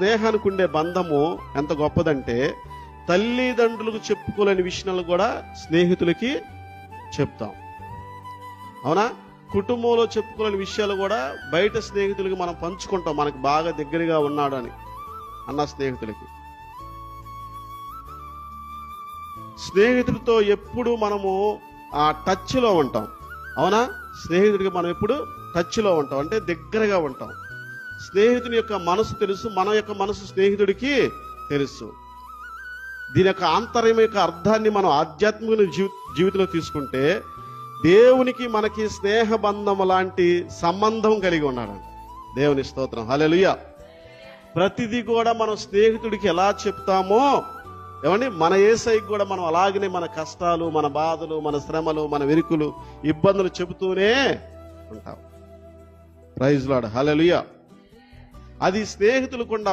స్నేహానికి ఉండే బంధము ఎంత గొప్పదంటే తల్లిదండ్రులకు చెప్పుకోలేని విషయాలు కూడా స్నేహితులకి చెప్తాం. అవునా? కుటుంబంలో చెప్పుకోలేని విషయాలు కూడా బయట స్నేహితులకి మనం పంచుకుంటాం, మనకు బాగా దగ్గరగా ఉన్నాడు అని అన్న స్నేహితులకి. స్నేహితుడితో ఎప్పుడు మనము ఆ టచ్లో ఉంటాం. అవునా? స్నేహితుడికి మనం ఎప్పుడు టచ్లో ఉంటాం, అంటే దగ్గరగా ఉంటాం. స్నేహితుని యొక్క మనసు తెలుసు, మన యొక్క మనసు స్నేహితుడికి తెలుసు. దీని యొక్క ఆంతర్యం యొక్క అర్థాన్ని మనం ఆధ్యాత్మిక జీవితంలో తీసుకుంటే దేవునికి మనకి స్నేహబంధం లాంటి సంబంధం కలిగి ఉన్నాడంట. దేవుని స్తోత్రం, హల్లెలూయా. ప్రతిదీ కూడా మనం స్నేహితుడికి ఎలా చెప్తామో ఏమండి, మన యేసయ్యకి కూడా మనం అలాగనే మన కష్టాలు, మన బాధలు, మన శ్రమలు, మన వెరుకులు, ఇబ్బందులు చెబుతూనే ఉంటాం. ప్రైజ్ లార్డ్, హల్లెలూయా. అది స్నేహితులకుండా